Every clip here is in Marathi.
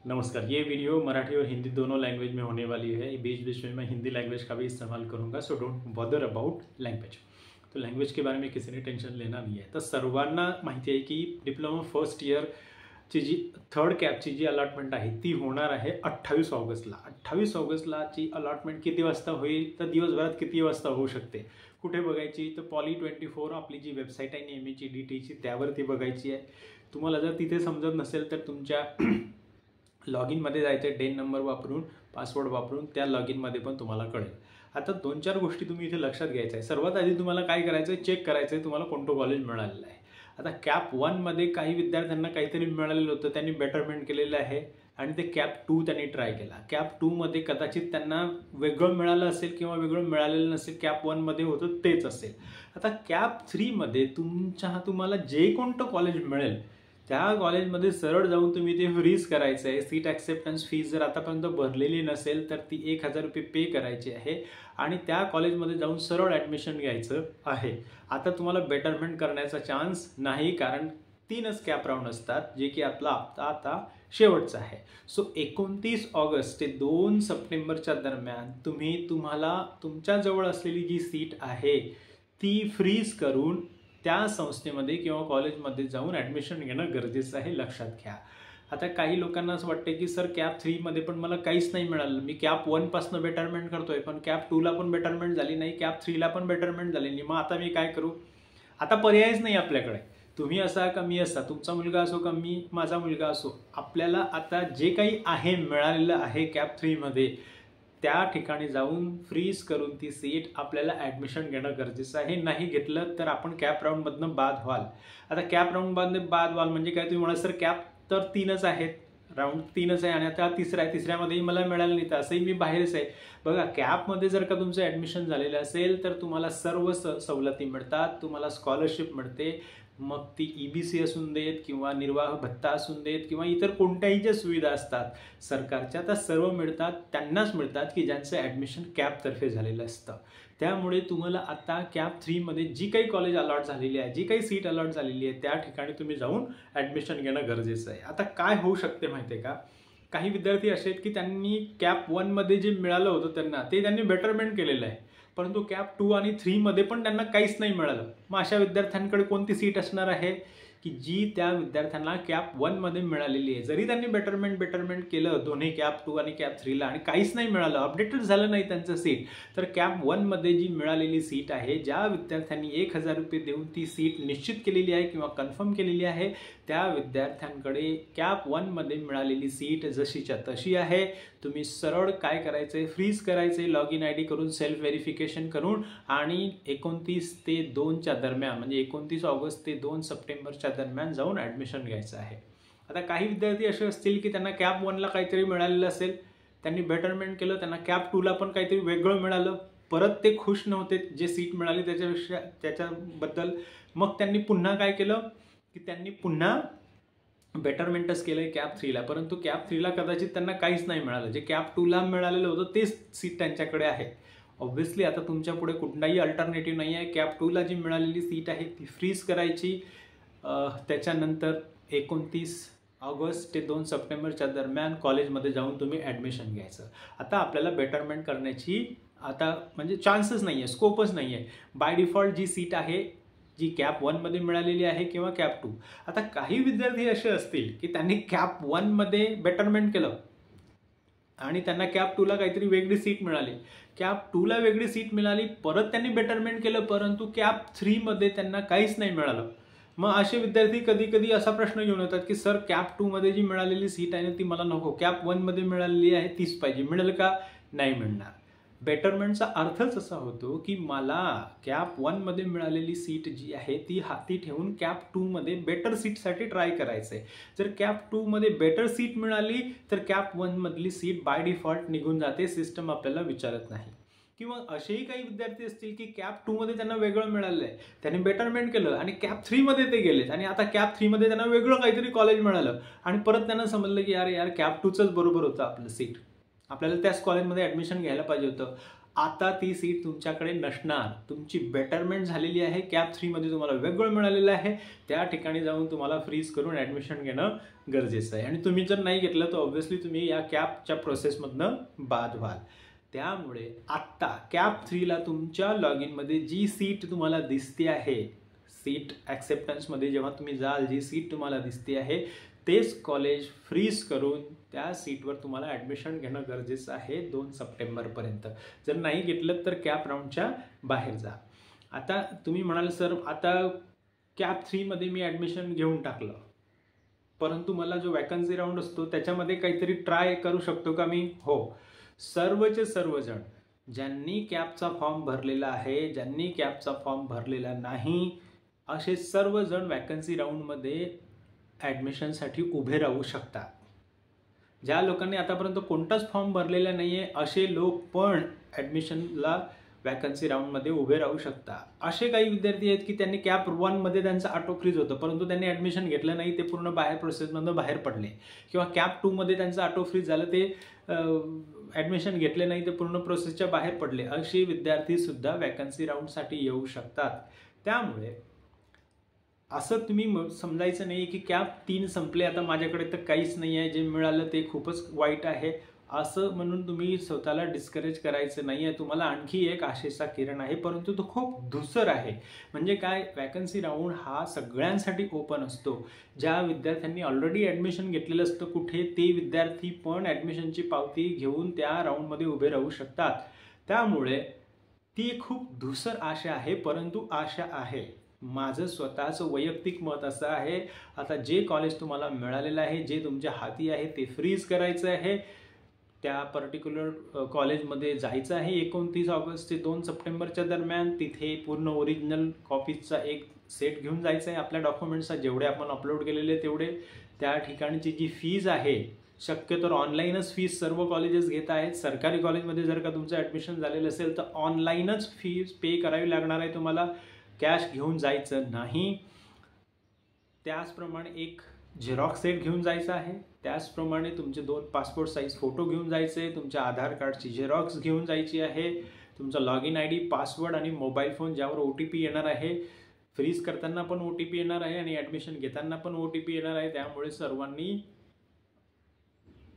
नमस्कार। ये वीडियो मराठी और हिंदी दोनों लैंग्वेज में होने वाली है। बीच बीच में मैं हिंदी लैंग्वेज का भी इस्तेमाल करूंगा, so don't bother about language. तो लैंग्वेज के बारे में किसी ने टेन्शन लेना नाही आहे। तर सर्वांना माहिती आहे की डिप्लोमा फर्स्ट इयरची जी थर्ड कॅपची जी अलॉटमेंट आहे ती होणार आहे 28 ऑगस्टला। 28 ऑगस्टला ची अलॉटमेंट किती वाजता होईल, तर दिवसभरात किती वाजता होऊ शकते, कुठे बघायची, तर Poly24 आपली जी वेबसाईट आहे नेहमीची DTची त्यावरती बघायची आहे। तुम्हाला जर तिथे समजत नसेल तर तुमच्या लॉग इनमध्ये जायचं आहे, डेन नंबर वापरून, पासवर्ड वापरून त्या लॉग इनमध्ये पण तुम्हाला कळेल। आता 2-4 गोष्टी तुम्ही इथे लक्षात घ्यायचं आहे। सर्वात आधी तुम्हाला काय करायचं आहे, चेक करायचं आहे तुम्हाला कोणतं कॉलेज मिळालेलं आहे। आता कॅप 1 मध्ये काही विद्यार्थ्यांना काहीतरी मिळालेलं होतं, त्यांनी बेटरमेंट केलेलं आहे आणि ते कॅप 2 त्यांनी ट्राय केला। कॅप 2 मध्ये कदाचित त्यांना वेगळं मिळालं असेल किंवा वेगळं मिळालेलं नसेल, कॅप 1 मध्ये होतं तेच असेल। आता कॅप 3 मध्ये तुम्हाला जे कोणतं कॉलेज मिळेल त्या कॉलेजमध्ये सरळ जाऊन तुम्ही ते फ्रीज करायचं आहे। सीट ॲक्सेप्टन्स फीस जर आतापर्यंत भरलेली नसेल तर ती 1000 रुपये पे करायची आहे आणि त्या कॉलेजमध्ये जाऊन सरळ ॲडमिशन घ्यायचं आहे। आता तुम्हाला बेटरमेंट करण्याचा चान्स नाही, कारण 3च कॅप राऊंड असतात, जे की आपला आता शेवटचा आहे। सो 29 ऑगस्ट ते 2 सप्टेंबरच्या दरम्यान तुम्हाला तुमच्याजवळ असलेली जी सीट आहे ती फ्रीज करून त्या संस्थेमध्ये किंवा कॉलेजमध्ये जाऊन ॲडमिशन घेणं गरजेचं आहे, लक्षात घ्या। आता काही लोकांना असं वाटतं की सर कॅप 3 मध्ये पण मला काहीच नाही मिळालं, मी कॅप 1 पासून बेटरमेंट करतोय पण कॅप 2 ला पण बेटरमेंट झाली नाही, कॅप 3 ला पण बेटरमेंट झाली नाही, मग आता मी काय करू? आता पर्यायच नाही आपल्याकडे। तुम्ही असा का मी असा, तुमचा मुलगा असो का मी माझा मुलगा असो, आपल्याला आता जे काही आहे मिळालेलं आहे कॅप 3 मध्ये त्या ठिकाणी जाऊन फ्रीज करून ती सीट आपल्याला ॲडमिशन घेणं गरजेचं आहे। नाही घेतलं तर आपण कॅप राऊंडमधनं बाद व्हाल। आता कॅप राऊंडमधनं बाद व्हाल म्हणजे काय, तुम्ही म्हणाल सर कॅप तर 3च आहेत, राऊंड 3च आहे आणि आता तिसरा आहे, तिसऱ्यामध्येही मला मिळालं नाही तर असंही मी बाहेरच आहे। बघा, कॅपमध्ये जर का तुमचं ॲडमिशन झालेलं असेल तर तुम्हाला सर्व सवलती मिळतात, तुम्हाला स्कॉलरशिप मिळते, मग ती EBC असून देत किंवा निर्वाह भत्ता असून देत किंवा इतर कोणत्याही ज्या सुविधा असतात सरकारच्या त्या सर्व मिळतात, त्यांनाच मिळतात की ज्यांचं ॲडमिशन कॅपतर्फे झालेलं असतं। त्यामुळे तुम्हाला आता कॅप 3 मध्ये जी काही कॉलेज अलॉट झालेली आहे, जी काही सीट अलॉट झालेली आहे त्या ठिकाणी तुम्ही जाऊन ॲडमिशन घेणं गरजेचं आहे। आता काय होऊ शकते माहिती आहे का, काही विद्यार्थी असे आहेत की त्यांनी कॅप 1 मध्ये जे मिळालं होतं त्यांनी बेटरमेंट केलेलं आहे, परंतु कॅप 2 आणि 3 मध्ये पण त्यांना काहीच नाही मिळालं। मग अशा विद्यार्थ्यांकडे कोणती सीट असणार आहे की जी त्या विद्यार्थ्यांना कॅप 1 मध्ये मिळालेली आहे, जरी त्यांनी बेटरमेंट केलं दोन्ही कॅप 2 आणि कॅप 3 ला आणि काहीच नाही मिळालं, अपडेटेड झालं नाही त्यांचं सीट, तर कॅप 1 मध्ये जी मिळालेली सीट आहे, ज्या विद्यार्थ्यांनी 1000 रुपये देऊन ती सीट निश्चित केलेली आहे किंवा कन्फर्म केलेली आहे, त्या विद्यार्थ्यांकडे कॅप 1 मध्ये मिळालेली सीट जशीच्या तशी आहे। तुम्ही सरळ काय करायचंय, फ्रीज करायचंय लॉग इन ID करून, सेल्फ व्हेरिफिकेशन करून आणि 29 ते 2 च्या दरम्यान म्हणजे 29 ऑगस्ट ते 2 सप्टेंबरच्या दरम्यान जाऊन ॲडमिशन घ्यायचं आहे। आता काही विद्यार्थी असे असतील की त्यांना कॅप 1 ला काहीतरी मिळालेलं असेल, त्यांनी बेटरमेंट केलं, त्यांना कॅप 2 ला पण काहीतरी वेगळं मिळालं, परत ते खुश नव्हते जे सीट मिळाली त्याच्याबद्दल, मग त्यांनी पुन्हा काय केलं की त्यांनी पुन्हा बेटरमेंटच केलंय कॅप 3 ला, परंतु कॅप 3 ला कदाचित त्यांना काहीच नाही मिळालं, जे कॅप 2 ला मिळालेलं होतं तेच सीट त्यांच्याकडे आहे। ऑब्व्हियसली आता तुमच्या पुढे कुठलाही अल्टरनेटिव्ह नाही आहे, कॅप 2 ला जी मिळालेली सीट आहे ती फ्रीज करायची, त्याच्यानंतर 29 ऑगस्ट ते 2 सप्टेंबरच्या दरम्यान कॉलेजमध्ये जाऊन तुम्ही ॲडमिशन घ्यायचं। आता आपल्याला बेटरमेंट करण्याची आता म्हणजे चान्सच नाही आहे, स्कोपच नाही आहे। बाय डिफॉल्ट जी सीट आहे जी कॅप 1 मध्ये मिळालेली आहे किंवा कॅप 2। आता काही विद्यार्थी असे असतील की त्यांनी कॅप 1 मध्ये बेटरमेंट केलं आणि त्यांना कॅप 2 ला काहीतरी वेगळी सीट मिळाली, कॅप 2 ला वेगळी सीट मिळाली, परत त्यांनी बेटरमेंट केलं, परंतु कॅप 3 मध्ये त्यांना काहीच नाही मिळालं। मग असे विद्यार्थी कधी कधी असा प्रश्न घेऊन येतात की सर कॅप 2 मध्ये जी मिळालेली सीट आहे ना ती मला नको, कॅप 1 मध्ये मिळालेली आहे तीच पाहिजे, मिळेल का? नाही मिळणार। बेटरमेंटचा अर्थच असा होतो की मला कॅप 1 मध्ये मिळालेली सीट जी आहे ती हाती ठेवून कॅप 2 मध्ये बेटर सीटसाठी ट्राय करायचं आहे। जर कॅप 2 मध्ये बेटर सीट मिळाली तर कॅप 1 मधली सीट बाय डिफॉल्ट निघून जाते, सिस्टम आपल्याला विचारत नाही। किंवा असेही काही विद्यार्थी असतील की कॅप 2 मध्ये त्यांना वेगळं मिळालं आहे, त्यांनी बेटरमेंट केलं आणि कॅप 3 मध्ये ते गेलेत आणि आता कॅप 3 मध्ये त्यांना वेगळं काहीतरी कॉलेज मिळालं आणि परत त्यांना समजलं की यार कॅप 2चंच बरोबर होतं आपलं सीट, आपल्याला त्याच कॉलेजमध्ये ॲडमिशन घ्यायला पाहिजे होतं। आता ती सीट तुमच्याकडे नसणार. तुमची बेटरमेंट झालेली आहे, कॅप 3मध्ये तुम्हाला वेगळं मिळालेलं आहे, त्या ठिकाणी जाऊन तुम्हाला फ्रीज करून ॲडमिशन घेणं गरजेचं आहे. आणि तुम्ही जर नाही घेतलं तर ऑब्व्हियसली तुम्ही या कॅपच्या प्रोसेसमधनं बाद व्हाल. त्यामुळे आत्ता कॅप 3ला तुमच्या लॉग इनमध्ये जी सीट तुम्हाला दिसते आहे, सीट ॲक्सेप्टन्समध्ये जेव्हा तुम्ही जाल, जी सीट तुम्हाला दिसते आहे तेच कॉलेज फ्रीज करून त्या सीटवर तुम्हाला ॲडमिशन घेणं गरजेचं आहे 2 सप्टेंबरपर्यंत. जर नाही घेतलं तर कॅप राऊंडच्या बाहेर जा. आता तुम्ही म्हणाल सर आता कॅप 3मध्ये मी ॲडमिशन घेऊन टाकलं, परंतु मला जो वॅकन्सी राऊंड असतो त्याच्यामध्ये काहीतरी ट्राय करू शकतो का मी? हो, सर्वचे सर्वजण ज्यांनी कॅपचा फॉर्म भरलेला आहे, ज्यांनी कॅपचा फॉर्म भरलेला नाही, असे सर्वजण वॅकन्सी राऊंडमध्ये ॲडमिशनसाठी उभे राहू शकतात. ज्या लोकांनी आतापर्यंत कोणताच फॉर्म भरलेला नाही आहे असे लोक पण ॲडमिशनला वॅकन्सी राऊंडमध्ये उभे राहू शकतात. असे काही विद्यार्थी आहेत की त्यांनी कॅप 1मध्ये त्यांचं ऑटो फ्रीज होतं, परंतु त्यांनी ॲडमिशन घेतलं नाही, ते पूर्ण बाहेर प्रोसेसमधून बाहेर पडले. किंवा कॅप 2मध्ये त्यांचं ऑटो फ्रीज झालं, ते ॲडमिशन घेतले नाही, ते पूर्ण प्रोसेसच्या बाहेर पडले. असे विद्यार्थीसुद्धा वॅकन्सी राऊंडसाठी येऊ शकतात. त्यामुळे असं तुम्ही समजायचं नाही की कॅप 3 संपले, आता माझ्याकडे तर काहीच नाही आहे, जे मिळालं ते खूपच वाईट आहे, असं म्हणून तुम्ही स्वतःला डिस्करेज करायचं नाही आहे. तुम्हाला आणखी एक आशेचा किरण आहे, परंतु तो खूप धूसर आहे. म्हणजे काय, वॅकन्सी राऊंड हा सगळ्यांसाठी ओपन असतो. ज्या विद्यार्थ्यांनी ऑलरेडी ॲडमिशन घेतलेलं असतं कुठे, ते विद्यार्थी पण ॲडमिशनची पावती घेऊन त्या राऊंडमध्ये उभे राहू शकतात. त्यामुळे ती खूप धूसर आशा आहे, परंतु आशा आहे. माझं स्वतःचं वैयक्तिक मत असं आहे, आता जे कॉलेज तुम्हाला मिळालेलं आहे, जे तुमच्या हाती आहे ते फ्रीज करायचं आहे. त्या पर्टिक्युलर कॉलेजमध्ये जायचं आहे 29 ऑगस्ट ते 2 सप्टेंबरच्या दरम्यान. तिथे पूर्ण ओरिजिनल कॉपीजचा एक सेट घेऊन जायचं आहे, आपल्या डॉक्युमेंट्सचा जेवढे आपण अपलोड केलेले तेवढे. त्या ठिकाणची जी फीज आहे, शक्यतो ऑनलाईनच फीज सर्व कॉलेजेस घेत आहेत. सरकारी कॉलेजमध्ये जर का तुमचं ॲडमिशन झालेलं असेल तर ऑनलाईनच फीज पे करावी लागणार आहे तुम्हाला, कॅश घेऊन जायचं नाही. त्याचप्रमाणे एक झेरॉक्स सेट घेऊन जायचं आहे. त्याचप्रमाणे तुमचे 2 पासपोर्ट साईज फोटो घेऊन जायचे, तुमच्या आधार कार्डची झेरॉक्स घेऊन जायची आहे, तुमचा लॉग इन ID, पासवर्ड आणि मोबाईल फोन ज्यावर OTP येणार आहे. फ्रीज करताना पण OTP येणार आहे आणि ॲडमिशन घेताना पण OTP येणार आहे. त्यामुळे सर्वांनी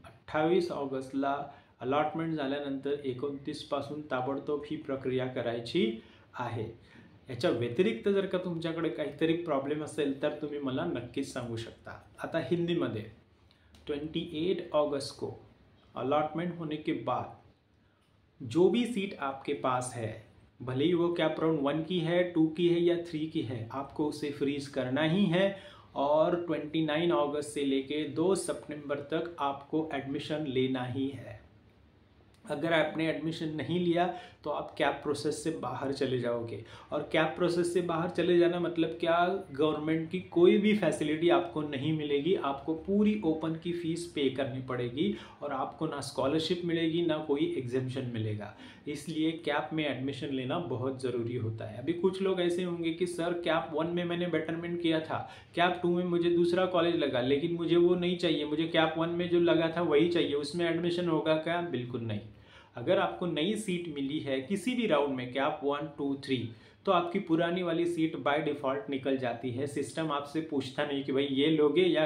28 ऑगस्टला अलॉटमेंट झाल्यानंतर 29 पासून ताबडतोब ही प्रक्रिया करायची आहे. याच्या व्यतिरिक्त जर का तुमच्याकडे काहीतरी प्रॉब्लेम असेल तर तुम्ही मला नक्कीच सांगू शकता. आता हिंदीमध्ये 28 अगस्त को अलॉटमेंट होने के बाद जो भी सीट आपके पास है, भले ही वो कैप राउंड 1 की है, 2 की है या 3 की है, आपको उसे फ्रीज करना ही है. और 29 अगस्त से लेके 2 सितंबर तक आपको एडमिशन लेना ही है. अगर आपने एडमिशन नहीं लिया तो आप कैप प्रोसेस से बाहर चले जाओगे. और कैप प्रोसेस से बाहर चले जाना मतलब क्या, गवर्नमेंट की कोई भी फैसिलिटी आपको नहीं मिलेगी. आपको पूरी ओपन की फ़ीस पे करनी पड़ेगी और आपको ना स्कॉलरशिप मिलेगी ना कोई एग्जेम्पशन मिलेगा. इसलिए कैप में एडमिशन लेना बहुत ज़रूरी होता है. अभी कुछ लोग ऐसे होंगे कि सर कैप 1 में मैंने बेटरमेंट किया था, कैप 2 में मुझे दूसरा कॉलेज लगा, लेकिन मुझे वो नहीं चाहिए, मुझे कैप 1 में जो लगा था वही चाहिए, उसमें एडमिशन होगा क्या? बिल्कुल नहीं. अगर आपको नई सीट मिली है किसी भी राउंड में, कैप 1, 2, 3, तो आपकी पुरानी वाली सीट बाय डिफ़ॉल्ट निकल जाती है. सिस्टम आपसे पूछता नहीं कि भाई ये लोगे या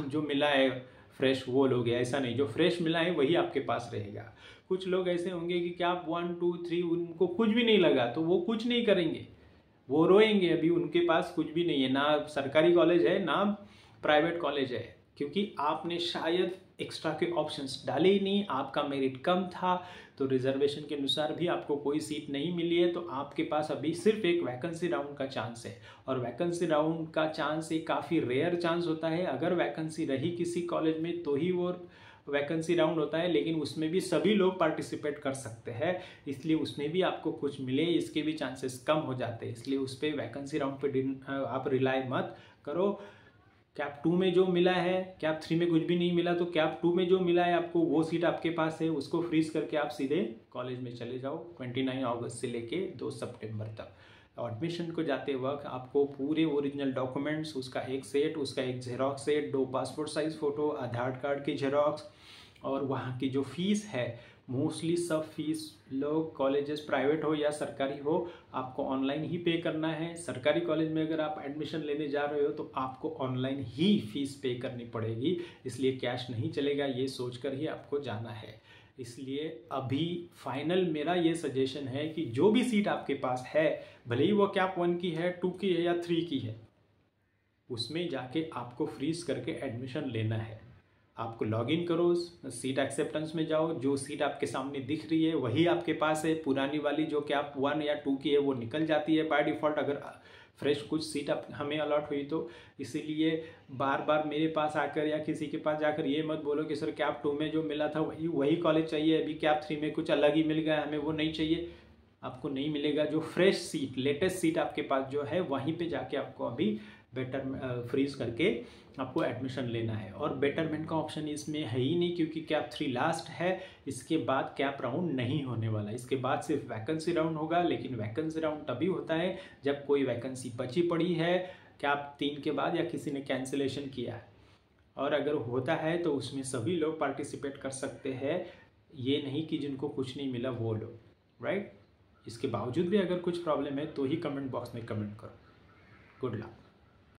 जो मिला है फ्रेश वो लोगे, ऐसा नहीं. जो फ्रेश मिला है वही आपके पास रहेगा. कुछ लोग ऐसे होंगे कि कैप 1, 2, 3 उनको कुछ भी नहीं लगा तो वो कुछ नहीं करेंगे, वो रोएंगे. अभी उनके पास कुछ भी नहीं है, ना सरकारी कॉलेज है ना प्राइवेट कॉलेज है, क्योंकि आपने शायद एक्स्ट्रा के ऑप्शंस डाले ही नहीं, आपका मेरिट कम था, तो रिजर्वेशन के अनुसार भी आपको कोई सीट नहीं मिली है. तो आपके पास अभी सिर्फ एक वैकेंसी राउंड का चांस है. और वैकेंसी राउंड का चांस एक काफ़ी रेयर चांस होता है. अगर वैकेंसी रही किसी कॉलेज में तो ही वो वैकेंसी राउंड होता है, लेकिन उसमें भी सभी लोग पार्टिसिपेट कर सकते हैं. इसलिए उसमें भी आपको कुछ मिले, इसके भी चांसेस कम हो जाते हैं. इसलिए उस पर वैकेंसी राउंड पे आप रिलाई मत करो. कैप 2 में जो मिला है, कैप 3 में कुछ भी नहीं मिला, तो कैप 2 में जो मिला है आपको वो सीट आपके पास है, उसको फ्रीज करके आप सीधे कॉलेज में चले जाओ 29 अगस्त से लेके 2 सितंबर तक. एडमिशन को जाते वक्त आपको पूरे ओरिजिनल डॉक्यूमेंट्स, उसका एक सेट, उसका एक xerox set, 2 passport size photo, Aadhaar card की जेरॉक्स और वहाँ की जो फ़ीस है मोस्टली सब फीस लोग कॉलेजेस प्राइवेट हो या सरकारी हो आपको ऑनलाइन ही पे करना है। सरकारी कॉलेज में अगर आप एडमिशन लेने जा रहे हो तो आपको ऑनलाइन ही फीस पे करनी पड़ेगी, इसलिए कैश नहीं चलेगा, ये सोचकर ही आपको जाना है। इसलिए अभी फाइनल मेरा ये सजेशन है कि जो भी सीट आपके पास है, भले ही वो कैप 1 की है, 2 की है या 3 की है, उसमें जाके आपको फ्रीज करके एडमिशन लेना है। आपको लॉगिन करो, सीट एक्सेप्टेंस में जाओ, जो सीट आपके सामने दिख रही है वही आपके पास है। पुरानी वाली जो कैप 1 या 2 की है वो निकल जाती है बाय डिफ़ॉल्ट, अगर फ्रेश कुछ सीट हमें अलॉट हुई तो। इसीलिए बार बार मेरे पास आकर या किसी के पास जाकर ये मत बोलो कि सर कैप 2 में जो मिला था वही कॉलेज चाहिए, अभी कैप 3 में कुछ अलग ही मिल गया, हमें वो नहीं चाहिए। आपको नहीं मिलेगा। जो फ्रेश सीट, लेटेस्ट सीट आपके पास जो है वहीं पे जाके आपको अभी बेटर फ्रीज करके आपको एडमिशन लेना है। और बेटरमेंट का ऑप्शन इसमें है ही नहीं, क्योंकि कैप 3 लास्ट है, इसके बाद कैप राउंड नहीं होने वाला। इसके बाद सिर्फ वैकेंसी राउंड होगा, लेकिन वैकेंसी राउंड तभी होता है जब कोई वैकेंसी बची पड़ी है कैप 3 के बाद या किसी ने कैंसिलेशन किया है। और अगर होता है तो उसमें सभी लोग पार्टिसिपेट कर सकते हैं, ये नहीं कि जिनको कुछ नहीं मिला वो लोग, राइट। इसके बावजूद भी अगर कुछ प्रॉब्लम है तो ही कमेंट बॉक्स में कमेंट करो। गुड लक।